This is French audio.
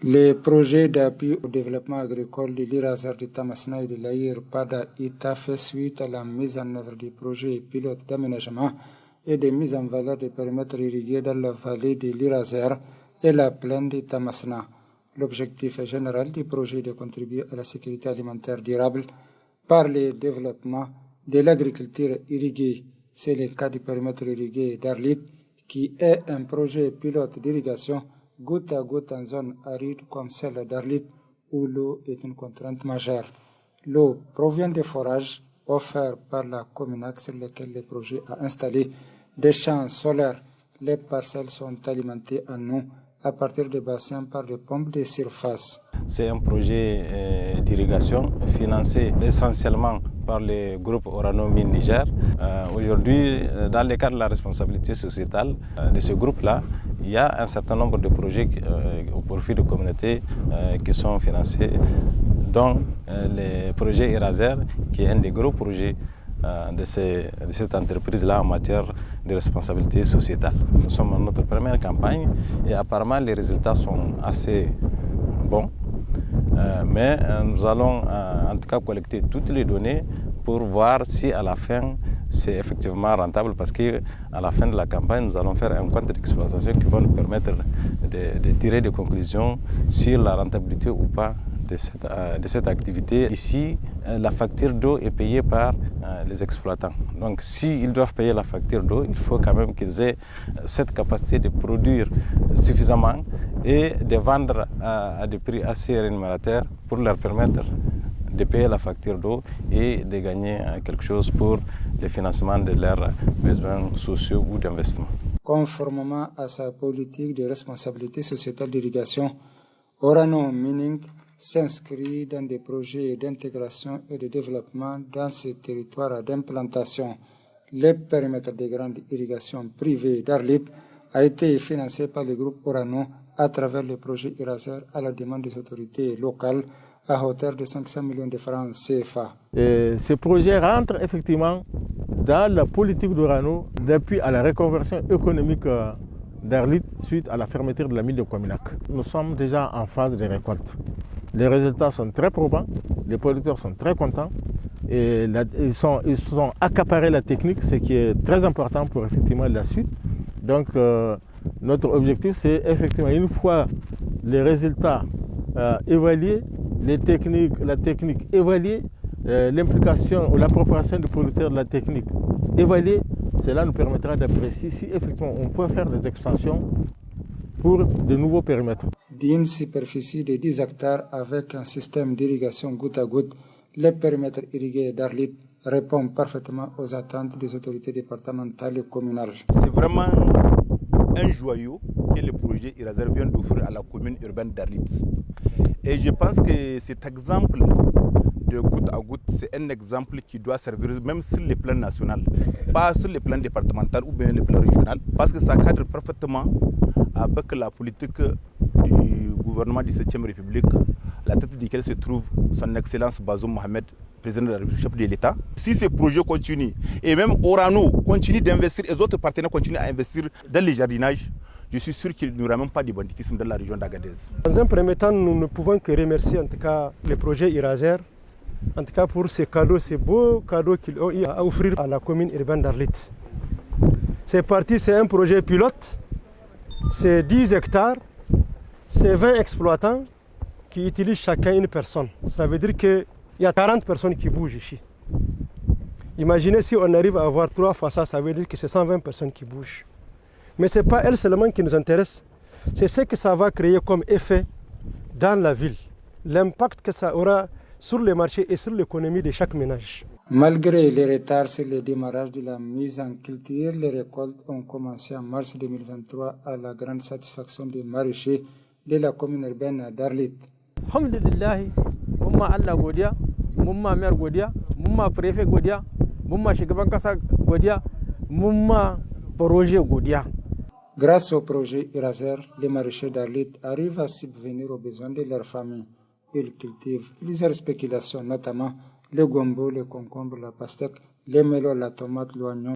Les projets d'appui au développement agricole de l'IRASER de Tamasina et de l'Aïr Pada ITA fait suite à la mise en œuvre des projets pilotes d'aménagement et de mise en valeur des périmètres irrigués dans la vallée de l'IRASER et la plaine de Tamasina. L'objectif général du projet est de contribuer à la sécurité alimentaire durable par le développement de l'agriculture irriguée. C'est le cas du périmètre irrigué d'Arlit, qui est un projet pilote d'irrigation goutte à goutte en zone aride comme celle d'Arlit, où l'eau est une contrainte majeure. L'eau provient des forages offerts par la Cominac sur lesquels le projet a installé des champs solaires. Les parcelles sont alimentées en eau à partir des bassins par des pompes de surface. C'est un projet d'irrigation financé essentiellement par le groupe Orano Mines Niger. Aujourd'hui, dans le cadre de la responsabilité sociétale de ce groupe-là, il y a un certain nombre de projets au profit de communautés qui sont financés, dont le projet IRASER, qui est un des gros projets de cette entreprise-là en matière de responsabilité sociétale. Nous sommes dans notre première campagne et apparemment les résultats sont assez bons. Mais nous allons en tout cas collecter toutes les données pour voir si à la fin c'est effectivement rentable, parce qu'à la fin de la campagne nous allons faire un compte d'exploitation qui va nous permettre de tirer des conclusions sur la rentabilité ou pas de cette activité. Ici, la facture d'eau est payée par les exploitants. Donc s'ils doivent payer la facture d'eau, il faut quand même qu'ils aient cette capacité de produire suffisamment et de vendre à des prix assez rémunérateurs pour leur permettre de payer la facture d'eau et de gagner quelque chose pour le financement de leurs besoins sociaux ou d'investissement. Conformément à sa politique de responsabilité sociétale d'irrigation, Orano Mining s'inscrit dans des projets d'intégration et de développement dans ces territoires d'implantation. Le périmètre de grande irrigation privée d'Arlit a été financé par le groupe Orano à travers le projet IRASER à la demande des autorités locales à hauteur de 500 millions de francs CFA. Ce projet rentre effectivement dans la politique d'Orano d'appui à la reconversion économique d'Arlit suite à la fermeture de la mine de Cominac. Nous sommes déjà en phase de récolte. Les résultats sont très probants, les producteurs sont très contents et ils sont accaparés la technique, ce qui est très important pour effectivement la suite. Donc notre objectif, c'est effectivement une fois les résultats évalués, la technique évaluée, l'implication ou l'appropriation du producteur de la technique évaluée, cela nous permettra d'apprécier si effectivement on peut faire des extensions pour de nouveaux périmètres. D'une superficie de 10 hectares avec un système d'irrigation goutte à goutte, le périmètre irrigué d'Arlit répond parfaitement aux attentes des autorités départementales et communales. C'est vraiment un joyau que le projet IRASER vient d'offrir à la commune urbaine d'Arlit. Et je pense que cet exemple de goutte à goutte, c'est un exemple qui doit servir même sur le plan national, pas sur le plan départemental ou bien le plan régional, parce que ça cadre parfaitement avec la politique du gouvernement du 7e République, à la tête duquel se trouve son Excellence Bazoum Mohamed, président de la République, chef de l'État. Si ce projet continue, et même Orano continue d'investir, et d'autres partenaires continuent à investir dans les jardinages, je suis sûr qu'il n'y aura même pas de banditisme dans la région d'Agadez. Dans un premier temps, nous ne pouvons que remercier en tout cas le projet IRASER, en tout cas pour ces cadeaux, ces beaux cadeaux qu'ils ont eu à offrir à la commune urbaine d'Arlit. C'est parti, c'est un projet pilote, c'est 10 hectares, c'est 20 exploitants qui utilisent chacun une personne. Ça veut dire qu'il y a 40 personnes qui bougent ici. Imaginez si on arrive à avoir 3 fois ça, ça veut dire que c'est 120 personnes qui bougent. Mais ce n'est pas elles seulement qui nous intéressent, c'est ce que ça va créer comme effet dans la ville, l'impact que ça aura sur le marché et sur l'économie de chaque ménage. Malgré les retards sur le démarrage de la mise en culture, les récoltes ont commencé en mars 2023 à la grande satisfaction des maraîchers de la commune urbaine d'Arlit. Alhamdulillah, mumma Allah godiya, mumma maire godiya, mumma préfet godiya, mumma shugaban kasa godiya, mumma projet godiya. Grâce au projet IRASER, les maraîchers d'Arlit arrivent à subvenir aux besoins de leur famille. Ils cultivent plusieurs spéculations, notamment le gombo, le concombre, la pastèque, les melons, la tomate, l'oignon.